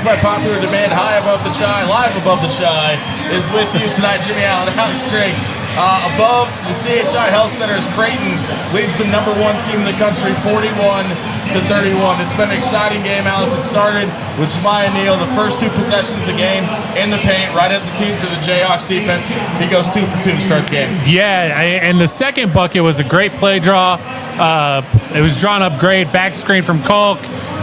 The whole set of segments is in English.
back by popular demand, high above the chai, live above the chai, is with you tonight. Jimmy Allen, Alex Drake. Above the CHI Health Center's Creighton leads the number 1 team in the country, 41-31. It's been an exciting game, Alex. It started with Jimmie Neal, the first 2 possessions of the game in the paint, right at the teeth of the Jayhawks defense. He goes 2 for 2 to start the game. Yeah, and the second bucket was a great play draw. It was drawn up great, back screen from Kalk,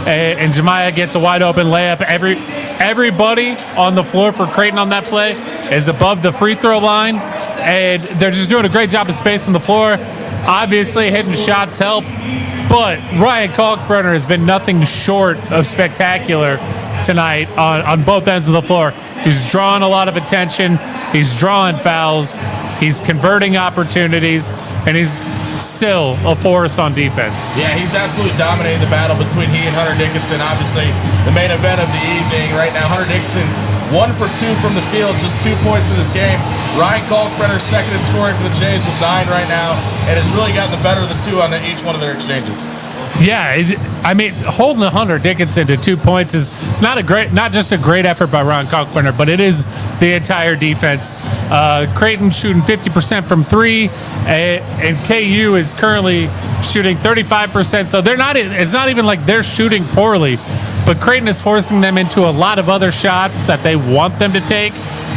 and Jimmie gets a wide open layup. Everybody on the floor for Creighton on that play is above the free throw line, and they're just doing a great job of spacing the floor. Obviously, hitting shots help, but Ryan Kalkbrenner has been nothing short of spectacular tonight on both ends of the floor. He's drawing a lot of attention. He's drawing fouls. He's converting opportunities, and he's still a force on defense. Yeah, he's absolutely dominating the battle between he and Hunter Dickinson. Obviously, the main event of the evening right now. Hunter Dickinson 1 for 2 from the field, just 2 points in this game. Ryan Kalkbrenner second in scoring for the Jays with 9 right now, and has really gotten the better of the 2 on each one of their exchanges. Yeah, I mean, holding the Hunter Dickinson to 2 points is not just a great effort by Ryan Kalkbrenner, but it is the entire defense. Creighton shooting 50% from 3, and KU is currently shooting 35%. So it's not even like they're shooting poorly, but Creighton is forcing them into a lot of other shots that they want them to take.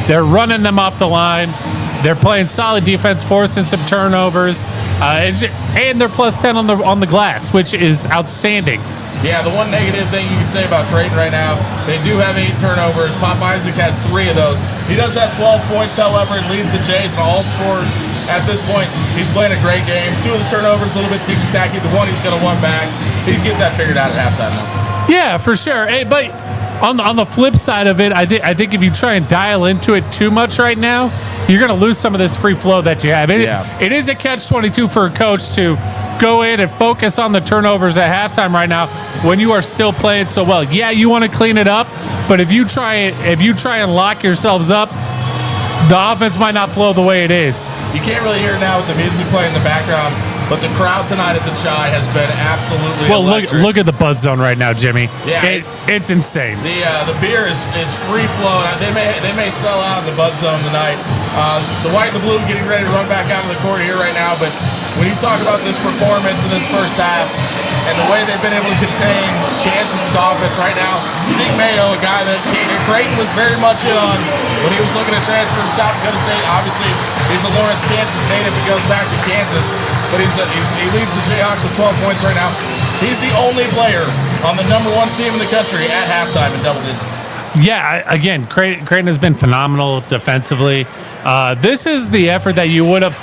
They're running them off the line. They're playing solid defense, forcing some turnovers, and they're plus 10 on the glass, which is outstanding. Yeah, the one negative thing you can say about Creighton right now, they do have 8 turnovers. Pop Isaac has 3 of those. He does have 12 points, however, and leads the Jays in all scorers at this point. He's playing a great game. 2 of the turnovers, a little bit ticky-tacky. The one he's going to want back. He can get that figured out at halftime now. Yeah, for sure. Hey, but on the flip side of it, I think if you try and dial into it too much right now, you're going to lose some of this free flow that you have. It is a catch-22 for a coach to go in and focus on the turnovers at halftime right now when you are still playing so well. Yeah, you want to clean it up, but if you try and lock yourselves up, the offense might not flow the way it is. You can't really hear it now with the music playing in the background, but the crowd tonight at the Chai has been absolutely electric. Look at the Bud Zone right now, Jimmy. Yeah, it's insane. The beer is free flowing. They may sell out in the Bud Zone tonight. The white and the blue getting ready to run back out of the court here right now. But when you talk about this performance in this first half and the way they've been able to contain Kansas's offense right now, Zeke Mayo, a guy that Creighton was very much in on when he was looking to transfer from South Dakota State. Obviously, he's a Lawrence, Kansas native. He goes back to Kansas, but he leads the Jayhawks with 12 points right now. He's the only player on the number 1 team in the country at halftime in double digits. Yeah, again, Creighton has been phenomenal defensively. This is the effort that you would have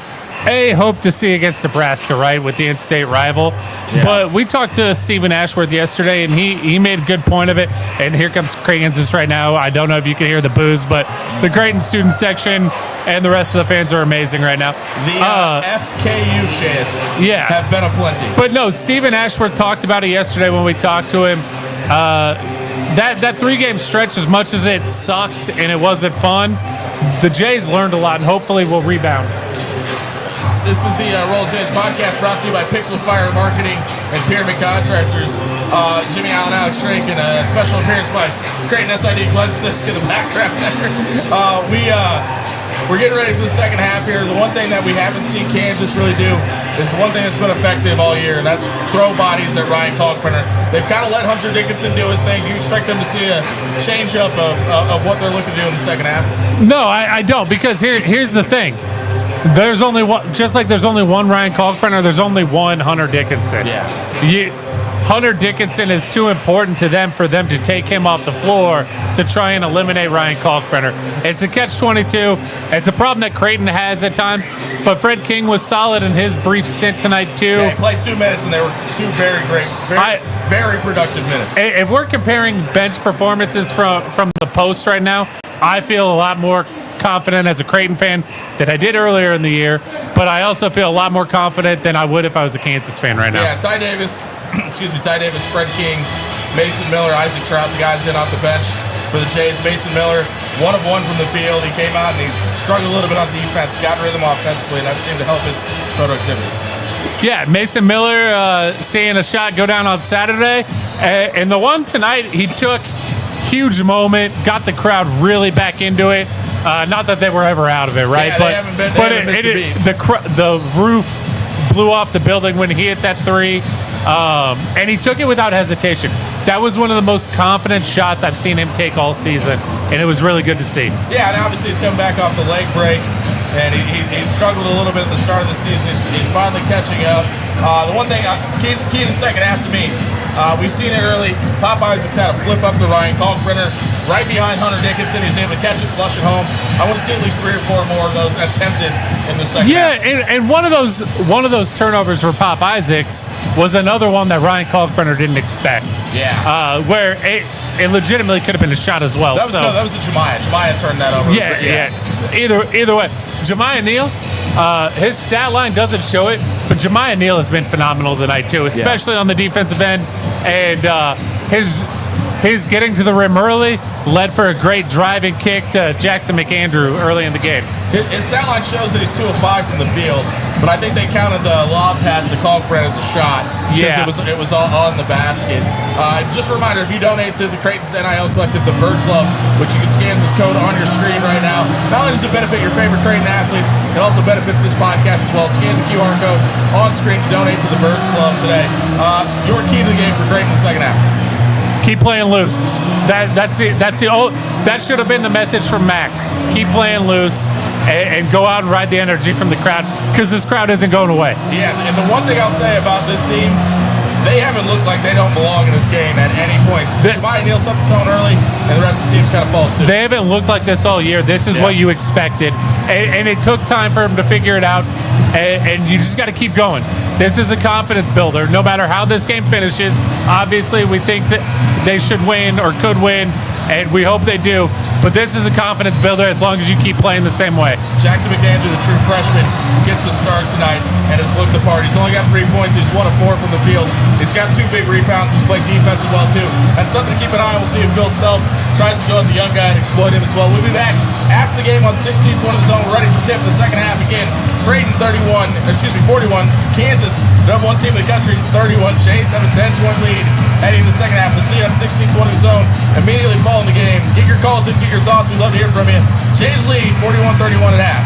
hoped to see against Nebraska, right, with the in-state rival. Yeah. But we talked to Stephen Ashworth yesterday, and he made a good point of it. And here comes Kansas right now. I don't know if you can hear the boos, but the Creighton student section and the rest of the fans are amazing right now. The FKU chants have been aplenty. But no, Stephen Ashworth talked about it yesterday when we talked to him. That 3-game stretch, as much as it sucked and it wasn't fun, the Jays learned a lot, and hopefully will rebound. This is the Roll Jays podcast brought to you by Pixel Fire Marketing and Pyramid Contractors. Jimmy Allen, Alex Drake, and a special appearance by Creighton SID Glenn Sisk in the background there. We're getting ready for the second half here. The one thing that we haven't seen Kansas really do is the one thing that's been effective all year, and that's throw bodies at Ryan Kalkbrenner. They've kind of let Hunter Dickinson do his thing. Do you expect them to see a change-up of what they're looking to do in the second half? No, I don't, because here's the thing. There's only one, just like there's only one Ryan Kalkbrenner, there's only one Hunter Dickinson. Yeah. Hunter Dickinson is too important to them for them to take him off the floor to try and eliminate Ryan Kalkbrenner. It's a catch-22. It's a problem that Creighton has at times, but Fred King was solid in his brief stint tonight too. Yeah, he played 2 minutes, and they were 2 very great, very productive minutes. If we're comparing bench performances from the post right now, I feel a lot more confident as a Creighton fan than I did earlier in the year, but I also feel a lot more confident than I would if I was a Kansas fan right now. Yeah, Ty Davis, Fred King, Mason Miller, Isaac Trout, the guys in off the bench for the Jays. Mason Miller, 1 of 1 from the field. He came out and he struggled a little bit on defense, got rhythm offensively, and that seemed to help his productivity. Yeah, Mason Miller seeing a shot go down on Saturday, and the one tonight he took huge moment, got the crowd really back into it. Not that they were ever out of it, right? Yeah, but they haven't been, they haven't missed a beat. the roof blew off the building when he hit that three, and he took it without hesitation. That was one of the most confident shots I've seen him take all season, and it was really good to see. Yeah, and obviously he's come back off the leg break, and he struggled a little bit at the start of the season. He's finally catching up. The one thing, key to the second half to me, we've seen it early. Pop Isaacs had a flip up to Ryan Kalkbrenner right behind Hunter Dickinson. He's able to catch it, flush it home. I want to see at least 3 or 4 more of those attempted in the second half. Yeah, and one of those turnovers for Pop Isaacs was another one that Ryan Kalkbrenner didn't expect. Yeah. Where it legitimately could have been a shot as well. That was a Jimmie. Jimmie turned that over. Yeah. Either way, Jimmie Neal, his stat line doesn't show it, but Jimmie Neal has been phenomenal tonight too, especially on the defensive end, and his getting to the rim early led for a great driving kick to Jackson McAndrew early in the game. His stat line shows that he's 2 of 5 from the field, but I think they counted the lob pass to Kalkbrenner as a shot because it was all on the basket. Just a reminder, if you donate to the Creighton NIL Collective, the Bird Club, which you can scan this code on your screen right now, not only does it benefit your favorite Creighton athletes, it also benefits this podcast as well. Scan the QR code on screen to donate to the Bird Club today. Your key to the game for Creighton in the second half. Keep playing loose. That should have been the message from Mac. Keep playing loose and go out and ride the energy from the crowd, because this crowd isn't going away. Yeah, and the one thing I'll say about this team, they haven't looked like they don't belong in this game at any point. Jimmie Neal set the tone early, and the rest of the team's kind of followed suit. They haven't looked like this all year. This is what you expected, and it took time for him to figure it out, and you just got to keep going. This is a confidence builder. No matter how this game finishes, obviously we think that they should win or could win, and we hope they do. But this is a confidence builder as long as you keep playing the same way. Jackson McAndrew, the true freshman, gets the start tonight and has looked the part. He's only got 3 points. He's 1 of 4 from the field. He's got 2 big rebounds. He's played defensive well, too. That's something to keep an eye on. We'll see if Bill Self tries to go at the young guy and exploit him as well. We'll be back after the game on 16-20 the zone. We're ready for tip in the second half again. Creighton 41, Kansas, number 1 team in the country, 31. Jays have a 10-point lead heading to the second half. We'll see you on 16-20 zone immediately following the game. Get your calls in, get your thoughts. We'd love to hear from you. Jays lead 41-31 at half.